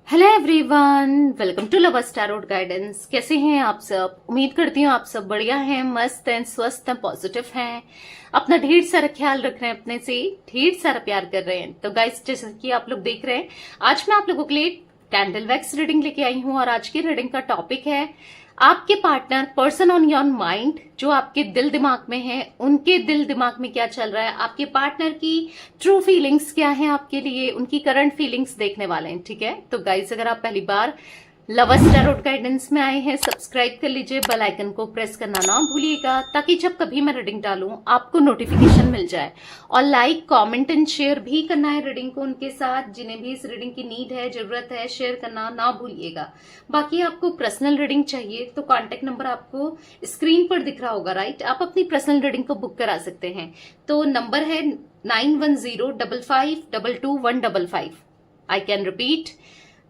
Hello everyone, welcome to love Starot guidance. कैसे हैं आप सब? उम्मीद करती हूँ आप सब बढ़िया हैं, मस्त हैं, स्वस्थ हैं, पॉजिटिव हैं, अपना ढेर सारा ख्याल रख रहे हैं, अपने से ढेर सारा प्यार कर रहे हैं। तो गाइस, जैसे कि आप लोग देख रहे हैं, आज मैं आप लोगों के लिए कैंडल वैक्स रीडिंग लेके आई हूँ और आज की रीडिंग का टॉपिक है आपके partner, person on your mind, जो आपके दिल दिमाग में है, उनके दिल दिमाग में क्या चल रहा है, आपके पार्टनर की ट्रू फीलिंग्स क्या है आपके लिए, उनकी करंट फीलिंग्स देखने वाले हैं। ठीक है, तो गाइस, अगर आप पहली बार लवर्स टैरोट गाइडेंस में आए हैं, सब्सक्राइब कर लीजिए, बेल आइकन को प्रेस करना ना भूलिएगा, ताकि जब कभी मैं रीडिंग डालूं आपको नोटिफिकेशन मिल जाए। और लाइक, कमेंट एंड शेयर भी करना है रीडिंग को उनके साथ, जिन्हें भी इस रीडिंग की नीड है, जरूरत है, शेयर करना ना भूलिएगा। बाकी आपको पर्सनल रीडिंग चाहिए तो कॉन्टेक्ट नंबर आपको स्क्रीन पर दिख रहा होगा, राइट? आप अपनी पर्सनल रीडिंग को बुक करा सकते हैं। तो नंबर है 9105522155। I can repeat,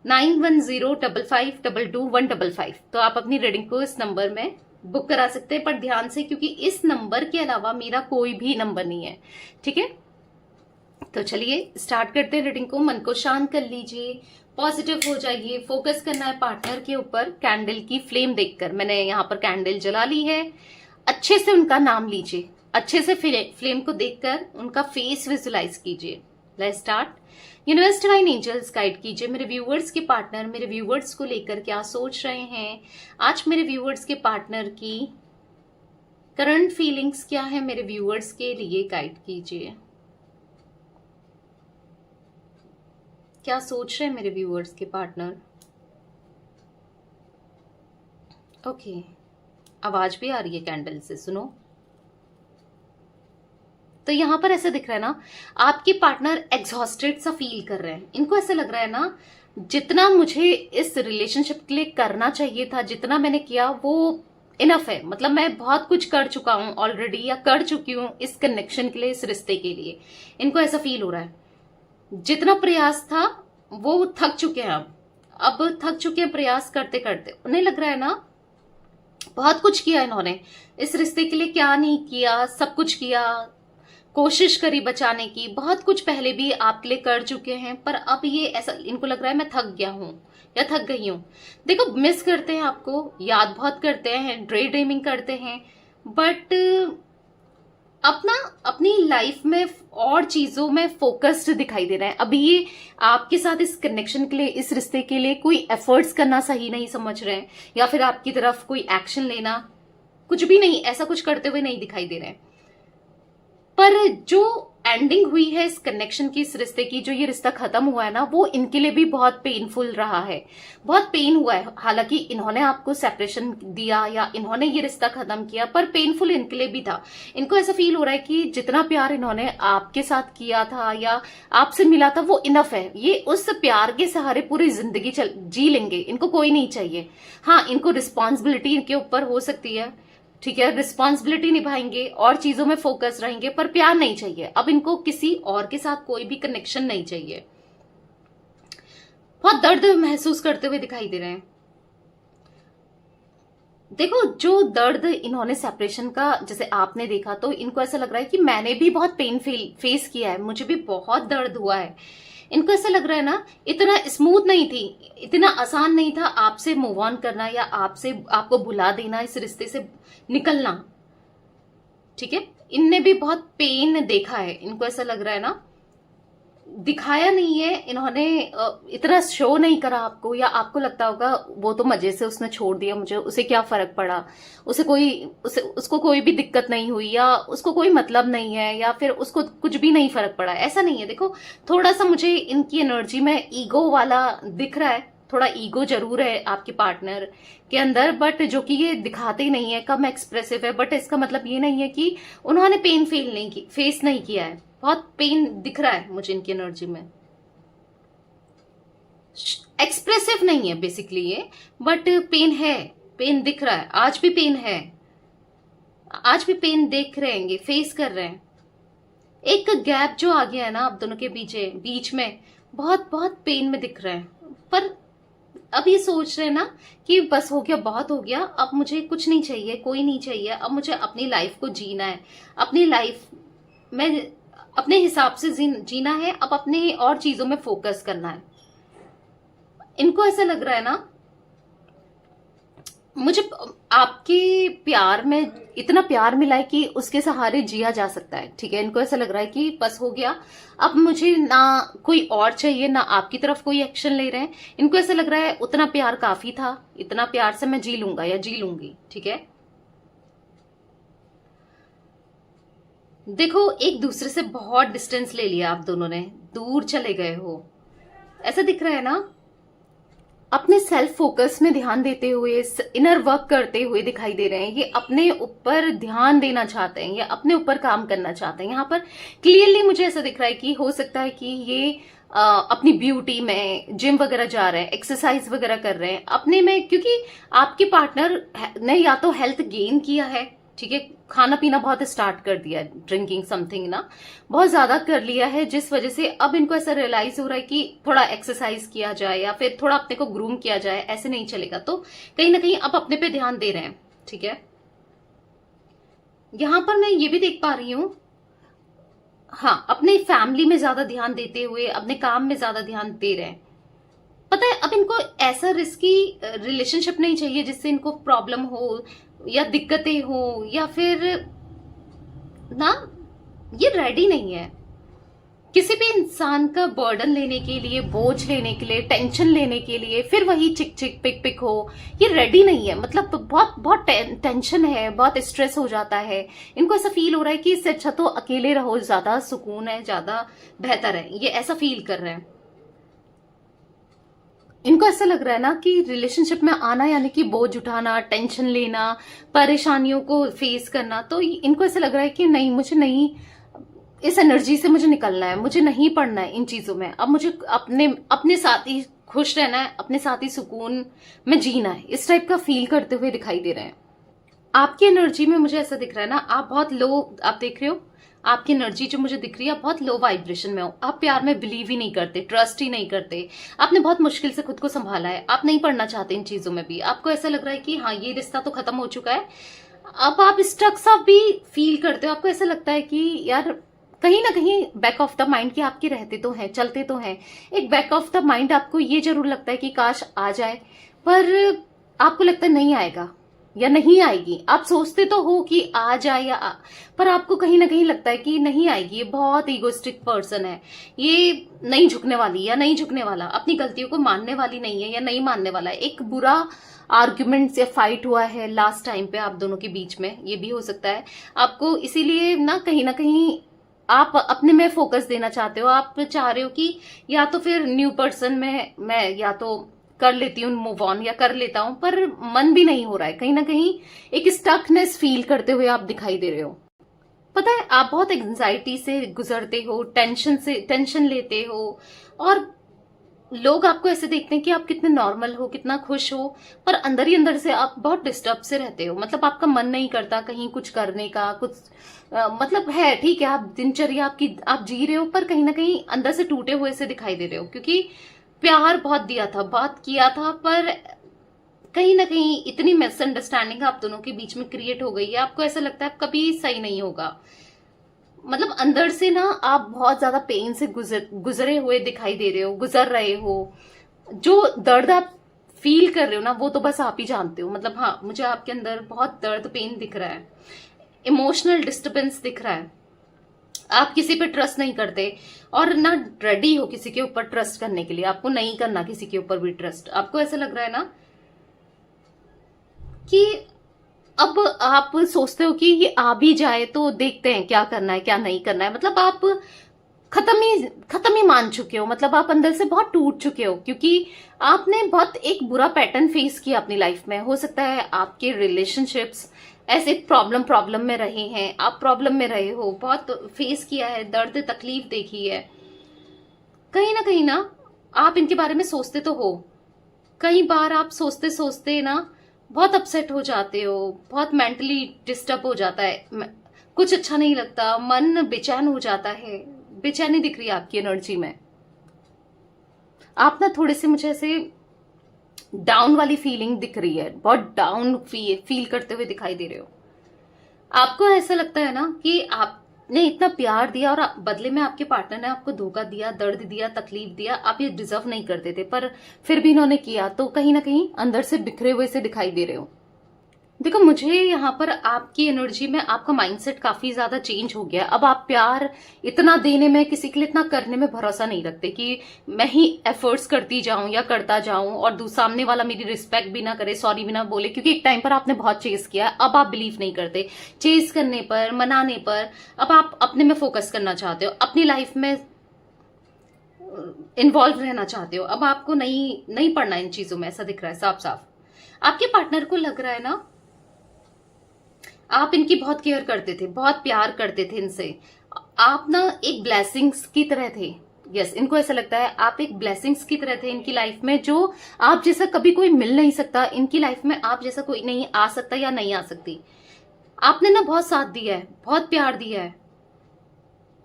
9105522155। तो आप अपनी रीडिंग को इस नंबर में बुक करा सकते हैं, पर ध्यान से, क्योंकि इस नंबर के अलावा मेरा कोई भी नंबर नहीं है। ठीक है, तो चलिए स्टार्ट करते हैं रीडिंग को। मन को शांत कर लीजिए, पॉजिटिव हो जाइए, फोकस करना है पार्टनर के ऊपर। कैंडल की फ्लेम देखकर, मैंने यहाँ पर कैंडल जला ली है। अच्छे से उनका नाम लीजिए, अच्छे से फ्लेम को देखकर उनका फेस विजुलाइज कीजिए। Let's start. Universe, divine angels, guide कीजिए मेरे व्यूवर्स के पार्टनर, मेरे व्यूवर्स को लेकर क्या सोच रहे हैं आज। मेरे व्यूवर्स के पार्टनर की करंट फीलिंग्स क्या है, मेरे व्यूवर्स के लिए गाइड कीजिए। क्या सोच रहे हैं मेरे व्यूवर्स के पार्टनर? ओके, आवाज भी आ रही है कैंडल से, सुनो। तो यहां पर ऐसा दिख रहा है ना, आपके पार्टनर एग्जॉस्टेड सा फील कर रहे हैं। इनको ऐसा लग रहा है ना, जितना मुझे इस रिलेशनशिप के लिए करना चाहिए था, जितना मैंने किया वो इनफ है। मतलब मैं बहुत कुछ कर चुका हूं ऑलरेडी, या कर चुकी हूं इस कनेक्शन के लिए, इस रिश्ते के लिए। इनको ऐसा फील हो रहा है, जितना प्रयास था वो थक चुके हैं। अब थक चुके हैं प्रयास करते करते। उन्हें लग रहा है ना, बहुत कुछ किया इन्होंने इस रिश्ते के लिए, क्या नहीं किया, सब कुछ किया, कोशिश करी बचाने की, बहुत कुछ पहले भी आपके लिए कर चुके हैं, पर अब ये ऐसा इनको लग रहा है, मैं थक गया हूं या थक गई हूं। देखो, मिस करते हैं आपको, याद बहुत करते हैं, ड्रे ड्रीमिंग करते हैं, बट अपना अपनी लाइफ में और चीजों में फोकस्ड दिखाई दे रहे हैं। अभी ये आपके साथ इस कनेक्शन के लिए, इस रिश्ते के लिए कोई एफर्ट्स करना सही नहीं समझ रहे हैं, या फिर आपकी तरफ कोई एक्शन लेना, कुछ भी नहीं, ऐसा कुछ करते हुए नहीं दिखाई दे रहे हैं। पर जो एंडिंग हुई है इस कनेक्शन की, इस रिश्ते की, जो ये रिश्ता खत्म हुआ है ना, वो इनके लिए भी बहुत पेनफुल रहा है, बहुत पेन हुआ है। हालांकि इन्होंने आपको सेपरेशन दिया या इन्होंने ये रिश्ता खत्म किया, पर पेनफुल इनके लिए भी था। इनको ऐसा फील हो रहा है कि जितना प्यार इन्होंने आपके साथ किया था या आपसे मिला था, वो इनफ है। ये उस प्यार के सहारे पूरी जिंदगी जी लेंगे, इनको कोई नहीं चाहिए। हाँ, इनको रिस्पॉन्सिबिलिटी इनके ऊपर हो सकती है, ठीक है, रिस्पॉन्सिबिलिटी निभाएंगे और चीजों में फोकस रहेंगे, पर प्यार नहीं चाहिए। अब इनको किसी और के साथ कोई भी कनेक्शन नहीं चाहिए। बहुत दर्द महसूस करते हुए दिखाई दे रहे हैं। देखो, जो दर्द इन्होंने सेपरेशन का, जैसे आपने देखा, तो इनको ऐसा लग रहा है कि मैंने भी बहुत पेन फेस किया है, मुझे भी बहुत दर्द हुआ है। इनको ऐसा लग रहा है ना, इतना स्मूथ नहीं थी, इतना आसान नहीं था आपसे मूव ऑन करना, या आपको भुला देना, इस रिश्ते से निकलना। ठीक है, इनने भी बहुत पेन देखा है। इनको ऐसा लग रहा है ना, दिखाया नहीं है इन्होंने, इतना शो नहीं करा आपको, या आपको लगता होगा वो तो मजे से उसने छोड़ दिया मुझे, उसे क्या फर्क पड़ा, उसको कोई भी दिक्कत नहीं हुई, या उसको कोई मतलब नहीं है, या फिर उसको कुछ भी नहीं फर्क पड़ा। ऐसा नहीं है। देखो, थोड़ा सा मुझे इनकी एनर्जी में ईगो वाला दिख रहा है, थोड़ा ईगो जरूर है आपके पार्टनर के अंदर, बट जो कि ये दिखाते ही नहीं है, कम एक्सप्रेसिव है। बट इसका मतलब ये नहीं है कि उन्होंने पेन फेस नहीं किया है। बहुत पेन दिख रहा है मुझे इनकी एनर्जी में। एक्सप्रेसिव नहीं है बेसिकली ये, बट पेन है, पेन दिख रहा है। आज भी पेन है, आज भी पेन देख रहे हैं, फेस कर रहे हैं। एक गैप जो आ गया है ना आप दोनों के बीच में, बहुत बहुत पेन में दिख रहे हैं। पर अब ये सोच रहे हैं ना कि बस हो गया, बहुत हो गया, अब मुझे कुछ नहीं चाहिए, कोई नहीं चाहिए, अब मुझे अपनी लाइफ को जीना है, अपनी लाइफ में अपने हिसाब से जीना है, अब अपने और चीजों में फोकस करना है। इनको ऐसा लग रहा है ना, मुझे आपके प्यार में इतना प्यार मिला है कि उसके सहारे जिया जा सकता है। ठीक है, इनको ऐसा लग रहा है कि बस हो गया, अब मुझे ना कोई और चाहिए, ना आपकी तरफ कोई एक्शन ले रहे हैं। इनको ऐसा लग रहा है उतना प्यार काफी था, इतना प्यार से मैं जी लूंगा या जी लूंगी। ठीक है, देखो एक दूसरे से बहुत डिस्टेंस ले लिया आप दोनों ने, दूर चले गए हो, ऐसा दिख रहा है ना। अपने सेल्फ फोकस में ध्यान देते हुए, इनर वर्क करते हुए दिखाई दे रहे हैं। ये अपने ऊपर ध्यान देना चाहते हैं या अपने ऊपर काम करना चाहते हैं। यहाँ पर क्लियरली मुझे ऐसा दिख रहा है कि हो सकता है कि ये अपनी ब्यूटी में जिम वगैरह जा रहे हैं, एक्सरसाइज वगैरह कर रहे हैं अपने में, क्योंकि आपके पार्टनर ने या तो हेल्थ गेन किया है, ठीक है, खाना पीना बहुत स्टार्ट कर दिया, ड्रिंकिंग समथिंग ना बहुत ज्यादा कर लिया है, जिस वजह से अब इनको ऐसा रियलाइज हो रहा है कि थोड़ा एक्सरसाइज किया जाए या फिर थोड़ा अपने को ग्रूम किया जाए, ऐसे नहीं चलेगा। तो कहीं ना कहीं अब अपने पे ध्यान दे रहे हैं। ठीक है, यहां पर मैं ये भी देख पा रही हूं, हाँ, अपने फैमिली में ज्यादा ध्यान देते हुए अपने काम में ज्यादा ध्यान दे रहे हैं। पता है, अब इनको ऐसा रिस्की रिलेशनशिप नहीं चाहिए जिससे इनको प्रॉब्लम हो या दिक्कतें हो, या फिर ना ये रेडी नहीं है किसी भी इंसान का बर्डन लेने के लिए, बोझ लेने के लिए, टेंशन लेने के लिए, फिर वही चिक चिक पिक पिक हो, ये रेडी नहीं है। मतलब बहुत बहुत टेंशन है, बहुत स्ट्रेस हो जाता है। इनको ऐसा फील हो रहा है कि इससे अच्छा तो अकेले रहो, ज्यादा सुकून है, ज्यादा बेहतर है, ये ऐसा फील कर रहे हैं। इनको ऐसा लग रहा है ना कि रिलेशनशिप में आना यानी कि बोझ उठाना, टेंशन लेना, परेशानियों को फेस करना। तो इनको ऐसा लग रहा है कि नहीं, मुझे नहीं, इस एनर्जी से मुझे निकलना है, मुझे नहीं पड़ना है इन चीजों में। अब मुझे अपने अपने साथ ही खुश रहना है, अपने साथ ही सुकून में जीना है, इस टाइप का फील करते हुए दिखाई दे रहे हैं। आपकी एनर्जी में मुझे ऐसा दिख रहा है ना, आप बहुत लो, आप देख रहे हो आपकी एनर्जी जो मुझे दिख रही है, आप बहुत लो वाइब्रेशन में हो, आप प्यार में बिलीव ही नहीं करते, ट्रस्ट ही नहीं करते। आपने बहुत मुश्किल से खुद को संभाला है, आप नहीं पढ़ना चाहते इन चीजों में भी। आपको ऐसा लग रहा है कि हाँ, ये रिश्ता तो खत्म हो चुका है। अब आप स्ट्रक सा भी फील करते हो, आपको ऐसा लगता है कि यार कहीं ना कहीं बैक ऑफ द माइंड की आपके रहते तो हैं, चलते तो हैं, एक बैक ऑफ द माइंड आपको ये जरूर लगता है कि काश आ जाए, पर आपको लगता है नहीं आएगा या नहीं आएगी। आप सोचते तो हो कि आ जाए पर आपको कहीं ना कहीं लगता है कि नहीं आएगी। ये बहुत ईगोइस्टिक पर्सन है, ये नहीं झुकने वाली या नहीं झुकने वाला, अपनी गलतियों को मानने वाली नहीं है या नहीं मानने वाला है। एक बुरा आर्ग्यूमेंट या फाइट हुआ है लास्ट टाइम पे आप दोनों के बीच में, ये भी हो सकता है। आपको इसीलिए ना कहीं आप अपने में फोकस देना चाहते हो, आप चाह रहे हो कि या तो फिर न्यू पर्सन में मैं या तो कर लेती हूँ मूव ऑन या कर लेता हूं, पर मन भी नहीं हो रहा है। कहीं ना कहीं एक स्टकनेस फील करते हुए आप दिखाई दे रहे हो। पता है, आप बहुत एंजाइटी से गुजरते हो, टेंशन लेते हो, और लोग आपको ऐसे देखते हैं कि आप कितने नॉर्मल हो, कितना खुश हो, पर अंदर ही अंदर से आप बहुत डिस्टर्ब से रहते हो। मतलब आपका मन नहीं करता कहीं कुछ करने का, कुछ मतलब है ठीक है, आप दिनचर्या आपकी आप जी रहे हो, पर कहीं ना कहीं अंदर से टूटे हुए से दिखाई दे रहे हो, क्योंकि प्यार बहुत दिया था, बहुत किया था, पर कहीं ना कहीं इतनी मिसअंडरस्टैंडिंग आप दोनों के बीच में क्रिएट हो गई है। आपको ऐसा लगता है कभी सही नहीं होगा। मतलब अंदर से ना आप बहुत ज्यादा पेन से गुजरे हुए दिखाई दे रहे हो, गुजर रहे हो। जो दर्द आप फील कर रहे हो ना, वो तो बस आप ही जानते हो। मतलब हाँ, मुझे आपके अंदर बहुत दर्द, पेन दिख रहा है, इमोशनल डिस्टर्बेंस दिख रहा है। आप किसी पे ट्रस्ट नहीं करते और ना रेडी हो किसी के ऊपर ट्रस्ट करने के लिए। आपको नहीं करना किसी के ऊपर भी ट्रस्ट। आपको ऐसा लग रहा है ना कि अब आप सोचते हो कि ये आ भी जाए तो देखते हैं क्या करना है क्या नहीं करना है। मतलब आप खत्म ही मान चुके हो। मतलब आप अंदर से बहुत टूट चुके हो, क्योंकि आपने बहुत एक बुरा पैटर्न फेस किया अपनी लाइफ में। हो सकता है आपके रिलेशनशिप्स ऐसे प्रॉब्लम में रहे हैं, आप प्रॉब्लम में रहे हो, बहुत फेस किया है, दर्द तकलीफ देखी है। कहीं ना आप इनके बारे में सोचते तो हो। कई बार आप सोचते सोचते ना बहुत अपसेट हो जाते हो, बहुत मेंटली डिस्टर्ब हो जाता है, कुछ अच्छा नहीं लगता, मन बेचैन हो जाता है। बेचैनी दिख रही है आपकी एनर्जी में। आप ना थोड़े से मुझे ऐसे डाउन वाली फीलिंग दिख रही है, बहुत डाउन फील करते हुए दिखाई दे रहे हो। आपको ऐसा लगता है ना कि आप आपने इतना प्यार दिया और बदले में आपके पार्टनर ने आपको धोखा दिया, दर्द दिया, तकलीफ दिया, आप ये डिजर्व नहीं करते थे, पर फिर भी इन्होंने किया, तो कहीं ना कहीं अंदर से बिखरे हुए से दिखाई दे रहे हो। देखो, मुझे यहाँ पर आपकी एनर्जी में आपका माइंडसेट काफी ज्यादा चेंज हो गया। अब आप प्यार इतना देने में, किसी के लिए इतना करने में भरोसा नहीं रखते कि मैं ही एफर्ट्स करती जाऊं या करता जाऊं और सामने वाला मेरी रिस्पेक्ट भी ना करे, सॉरी भी ना बोले, क्योंकि एक टाइम पर आपने बहुत चेस किया, अब आप बिलीव नहीं करते चेस करने पर, मनाने पर। अब आप अपने में फोकस करना चाहते हो, अपनी लाइफ में इन्वॉल्व रहना चाहते हो। अब आपको नहीं पड़ना इन चीजों में, ऐसा दिख रहा है साफ साफ। आपके पार्टनर को लग रहा है ना, आप इनकी बहुत केयर करते थे, बहुत प्यार करते थे इनसे, आप ना एक ब्लेसिंग्स की तरह थे। यस, इनको ऐसा लगता है आप एक ब्लेसिंग्स की तरह थे इनकी लाइफ में, जो आप जैसा कभी कोई मिल नहीं सकता, इनकी लाइफ में आप जैसा कोई नहीं आ सकता या नहीं आ सकती। आपने ना बहुत साथ दिया है, बहुत प्यार दिया है,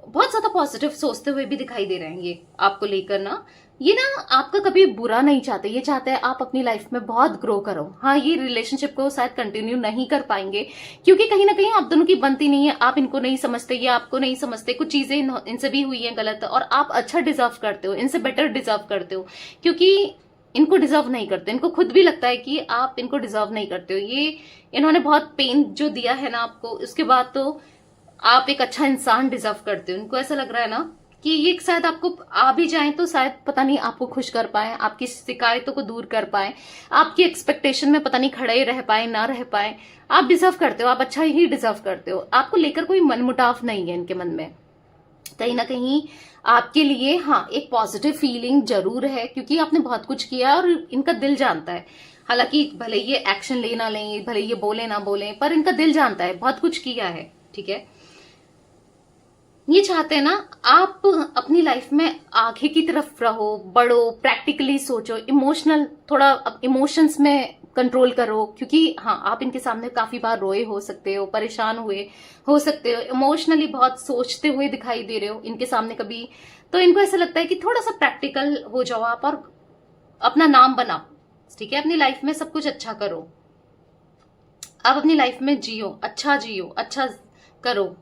बहुत ज्यादा पॉजिटिव सोचते हुए भी दिखाई दे रहे हैं ये आपको लेकर ना। ये ना आपका कभी बुरा नहीं चाहते, ये चाहते हैं आप अपनी लाइफ में बहुत ग्रो करो। हाँ, ये रिलेशनशिप को शायद कंटिन्यू नहीं कर पाएंगे, क्योंकि कहीं ना कहीं आप दोनों की बनती नहीं है, आप इनको नहीं समझते, ये आपको नहीं समझते, कुछ चीजें इनसे भी हुई है गलत, और आप अच्छा डिजर्व करते हो, इनसे बेटर डिजर्व करते हो, क्योंकि इनको डिजर्व नहीं करते। इनको खुद भी लगता है कि आप इनको डिजर्व नहीं करते हो। ये इन्होंने बहुत पेन जो दिया है ना आपको, उसके बाद तो आप एक अच्छा इंसान डिजर्व करते हो। इनको ऐसा लग रहा है ना कि ये शायद आपको आ भी जाए तो शायद पता नहीं आपको खुश कर पाए, आपकी शिकायतों को दूर कर पाए, आपकी एक्सपेक्टेशन में पता नहीं खड़े रह पाए, ना रह पाए। आप डिजर्व करते हो, आप अच्छा ही डिजर्व करते हो। आपको लेकर कोई मनमुटाव नहीं है इनके मन में। कहीं ना कहीं आपके लिए हाँ एक पॉजिटिव फीलिंग जरूर है, क्योंकि आपने बहुत कुछ किया और इनका दिल जानता है। हालांकि भले ये एक्शन ले ना लें, भले ये बोले ना बोले, पर इनका दिल जानता है बहुत कुछ किया है। ठीक है, ये चाहते हैं ना आप अपनी लाइफ में आगे की तरफ रहो, बढ़ो, प्रैक्टिकली सोचो, इमोशनल थोड़ा इमोशंस में कंट्रोल करो, क्योंकि हाँ आप इनके सामने काफी बार रोए हो सकते हो, परेशान हुए हो सकते हो, इमोशनली बहुत सोचते हुए दिखाई दे रहे हो इनके सामने कभी। तो इनको ऐसा लगता है कि थोड़ा सा प्रैक्टिकल हो जाओ आप और अपना नाम बनाओ। ठीक है, अपनी लाइफ में सब कुछ अच्छा करो, आप अपनी लाइफ में जियो, अच्छा करो।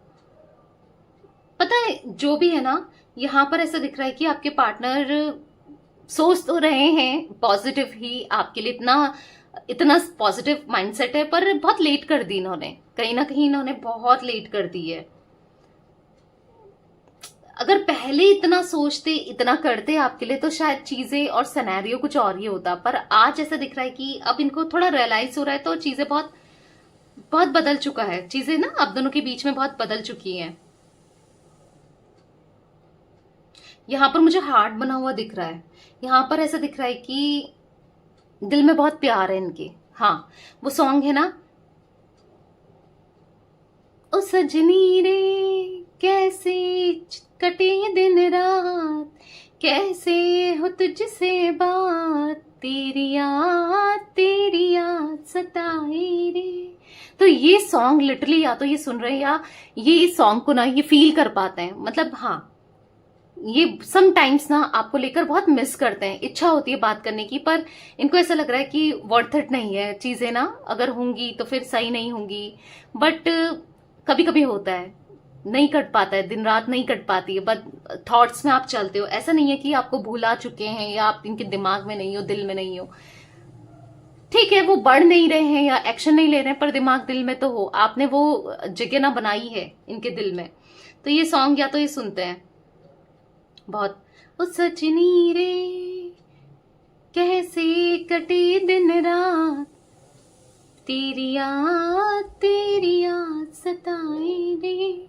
पता है जो भी है ना, यहाँ पर ऐसा दिख रहा है कि आपके पार्टनर सोच तो रहे हैं पॉजिटिव ही, आपके लिए इतना पॉजिटिव माइंडसेट है, पर बहुत लेट कर दी इन्होंने, कहीं ना कहीं इन्होंने बहुत लेट कर दी है। अगर पहले इतना सोचते, इतना करते आपके लिए, तो शायद चीजें और सिनेरियो कुछ और ही होता। पर आज ऐसा दिख रहा है कि अब इनको थोड़ा रियलाइज हो रहा है, तो चीजें बहुत बहुत बदल चुका है, चीजें ना आप दोनों के बीच में बहुत बदल चुकी हैं। यहाँ पर मुझे हार्ट बना हुआ दिख रहा है, यहाँ पर ऐसा दिख रहा है कि दिल में बहुत प्यार है इनके। हाँ, वो सॉन्ग है ना, ओ सजनी रे कैसे कटे दिन रात, कैसे हो तुझसे बात, तेरी याद सताए रे। तो ये सॉन्ग लिटरली या तो ये सुन रहे हैं या ये इस सॉन्ग को ना ये फील कर पाते हैं। मतलब हाँ, ये समटाइम्स ना आपको लेकर बहुत मिस करते हैं, इच्छा होती है बात करने की, पर इनको ऐसा लग रहा है कि वर्थ इट नहीं है चीजें ना, अगर होंगी तो फिर सही नहीं होंगी। बट कभी कभी होता है, नहीं कट पाता है, दिन रात नहीं कट पाती है, बट थॉट्स में आप चलते हो। ऐसा नहीं है कि आपको भूला चुके हैं या आप इनके दिमाग में नहीं हो, दिल में नहीं हो। ठीक है, वो बढ़ नहीं रहे हैं या एक्शन नहीं ले रहे हैं, पर दिमाग दिल में तो हो, आपने वो जगह ना बनाई है इनके दिल में। तो ये सॉन्ग या तो ये सुनते हैं बहुत, ओ सजनी रे कैसे कटे दिन रात, तेरी याद सताए रे।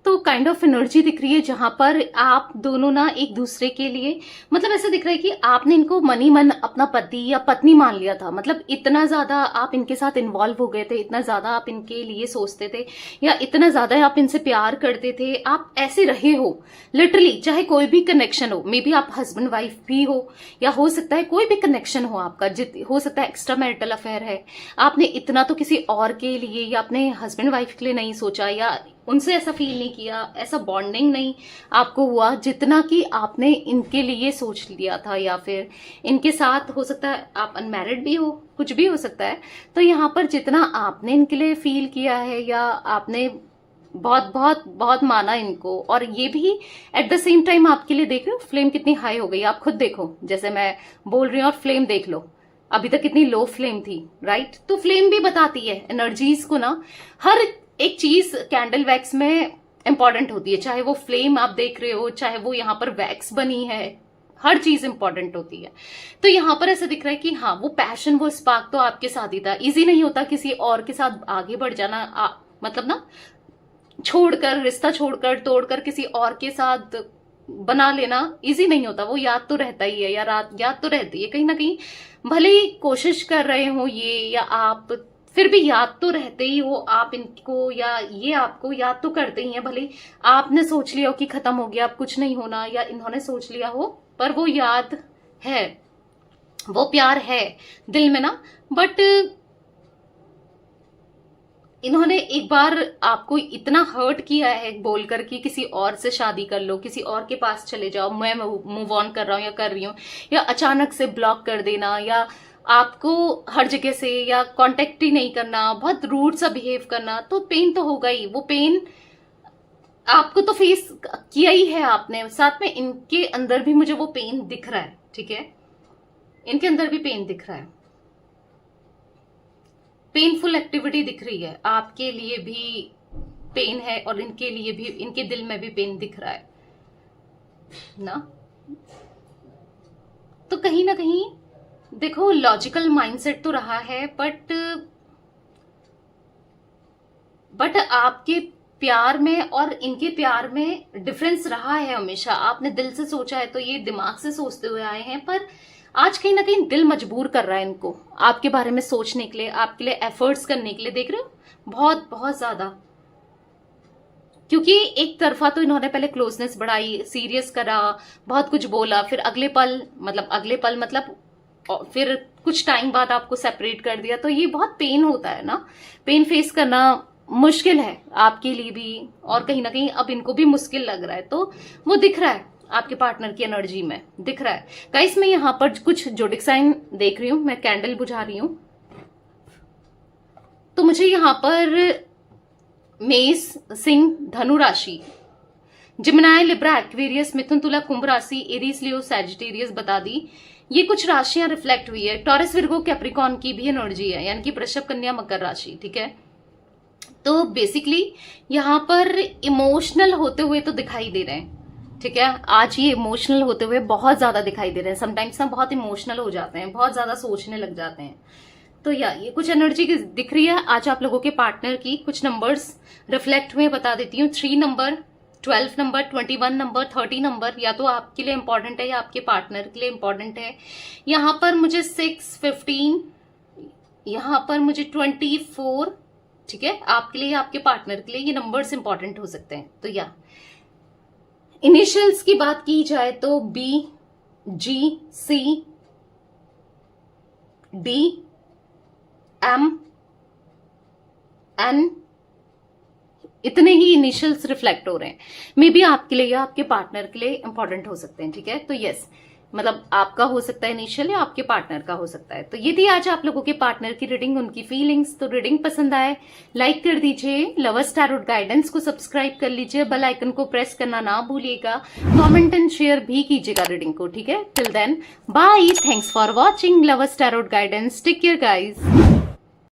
तो काइंड ऑफ एनर्जी दिख रही है जहां पर आप दोनों ना एक दूसरे के लिए, मतलब ऐसा दिख रहा है कि आपने इनको मनी मन अपना पति या पत्नी मान लिया था। मतलब इतना ज्यादा आप इनके साथ इन्वॉल्व हो गए थे, इतना ज्यादा आप इनके लिए सोचते थे, या इतना ज्यादा आप इनसे प्यार करते थे, आप ऐसे रहे हो लिटरली। चाहे कोई भी कनेक्शन हो, मे बी आप हस्बैंड वाइफ भी हो, या हो सकता है कोई भी कनेक्शन हो आपका, हो सकता है एक्स्ट्रा मैरिटल अफेयर है, आपने इतना तो किसी और के लिए या अपने हस्बैंड वाइफ के लिए नहीं सोचा, या उनसे ऐसा फील नहीं किया, ऐसा बॉन्डिंग नहीं आपको हुआ जितना कि आपने इनके लिए सोच लिया था। या फिर इनके साथ हो सकता है आप अनमैरिड भी हो, कुछ भी हो सकता है। तो यहाँ पर जितना आपने इनके लिए फील किया है या आपने बहुत बहुत बहुत माना इनको, और ये भी एट द सेम टाइम आपके लिए देख रहे हो फ्लेम कितनी हाई हो गई, आप खुद देखो, जैसे मैं बोल रही हूँ और फ्लेम देख लो, अभी तक कितनी लो फ्लेम थी, राइट। तो फ्लेम भी बताती है एनर्जीज को ना, हर एक चीज कैंडल वैक्स में इंपॉर्टेंट होती है, चाहे वो फ्लेम आप देख रहे हो, चाहे वो यहाँ पर वैक्स बनी है, हर चीज इंपॉर्टेंट होती है। तो यहाँ पर ऐसा दिख रहा है कि हाँ वो पैशन, वो स्पार्क तो आपके साथ ही था। इजी नहीं होता किसी और के साथ आगे बढ़ जाना, मतलब ना छोड़कर, रिश्ता छोड़कर, तोड़कर किसी और के साथ बना लेना इजी नहीं होता। वो याद तो रहता ही है, या याद तो रहती है कहीं ना कहीं, भले ही कोशिश कर रहे हो ये या आप, फिर भी याद तो रहते ही हो आप इनको, या ये आपको याद तो करते ही हैं। भले आपने सोच लिया हो कि खत्म हो गया, अब कुछ नहीं होना, या इन्होंने सोच लिया हो, पर वो याद है, वो प्यार है दिल में ना। बट इन्होंने एक बार आपको इतना हर्ट किया है बोलकर कि किसी और से शादी कर लो, किसी और के पास चले जाओ, मैं मूव ऑन कर रहा हूं या कर रही हूं, या अचानक से ब्लॉक कर देना, या आपको हर जगह से या कांटेक्ट ही नहीं करना, बहुत रूड सा बिहेव करना। तो पेन तो होगा ही, वो पेन आपको तो फेस किया ही है आपने, साथ में इनके अंदर भी मुझे वो पेन दिख रहा है, ठीक है, इनके अंदर भी पेन दिख रहा है, पेनफुल एक्टिविटी दिख रही है, आपके लिए भी पेन है और इनके लिए भी, इनके दिल में भी पेन दिख रहा है ना। तो कहीं ना कहीं देखो लॉजिकल माइंडसेट तो रहा है, बट आपके प्यार में और इनके प्यार में डिफरेंस रहा है हमेशा। आपने दिल से सोचा है तो ये दिमाग से सोचते हुए आए हैं, पर आज कहीं ना कहीं दिल मजबूर कर रहा है इनको आपके बारे में सोचने के लिए, आपके लिए एफर्ट्स करने के लिए। देख रहे हो बहुत बहुत ज्यादा, क्योंकि एक तरफा तो इन्होंने पहले क्लोजनेस बढ़ाई, सीरियस करा, बहुत कुछ बोला, फिर अगले पल मतलब फिर कुछ टाइम बाद आपको सेपरेट कर दिया। तो ये बहुत पेन होता है ना, पेन फेस करना मुश्किल है आपके लिए भी, और कहीं ना कहीं अब इनको भी मुश्किल लग रहा है। तो वो दिख रहा है आपके पार्टनर की एनर्जी में, दिख रहा है गाइस। मैं यहाँ पर कुछ जोडिक साइन देख रही हूं, मैं कैंडल बुझा रही हूं, तो मुझे यहाँ पर मेष, सिंह, धनु राशि, जिमिनाई, लिब्रा, एक्वेरियस, मिथुन, तुला, कुंभ राशि, एरीज, लियो, सैजिटेरियस बता दी। ये कुछ राशियां रिफ्लेक्ट हुई है। टॉरस, विर्गो, कैप्रिकॉन की भी एनर्जी है, यानी कि वृषभ, कन्या, मकर राशि, ठीक है। तो बेसिकली यहाँ पर इमोशनल होते हुए तो दिखाई दे रहे हैं, ठीक है। आज ये इमोशनल होते हुए बहुत ज्यादा दिखाई दे रहे हैं। समटाइम्स ना बहुत इमोशनल हो जाते हैं, बहुत ज्यादा सोचने लग जाते हैं। तो ये कुछ एनर्जी दिख रही है आज आप लोगों के पार्टनर की। कुछ नंबर्स रिफ्लेक्ट हुए बता देती हूँ। 3 नंबर, 12 नंबर, 21 नंबर, 30 नंबर, या तो आपके लिए इंपॉर्टेंट है या आपके पार्टनर के लिए इंपॉर्टेंट है। यहाँ पर मुझे 6, 15, यहाँ पर मुझे 24, ठीक है। आपके लिए, आपके पार्टनर के लिए ये नंबर्स इंपॉर्टेंट हो सकते हैं। तो इनिशियल्स की बात की जाए तो B, G, C, D, M, N, इतने ही इनिशियल्स रिफ्लेक्ट हो रहे हैं। मे बी आपके लिए या आपके पार्टनर के लिए इंपॉर्टेंट हो सकते हैं, ठीक है। तो यस, मतलब आपका हो सकता है इनिशियल या आपके पार्टनर का हो सकता है। तो ये थी आज आप लोगों के पार्टनर की रीडिंग, उनकी फीलिंग्स। तो रीडिंग पसंद आए लाइक कर दीजिए, लवर्स टैरोट गाइडेंस को सब्सक्राइब कर लीजिए, बेल आइकन को प्रेस करना ना भूलिएगा, कमेंट एंड शेयर भी कीजिएगा रीडिंग को, ठीक है। Till then bye, thanks for watching lovers tarot guidance, take care guys.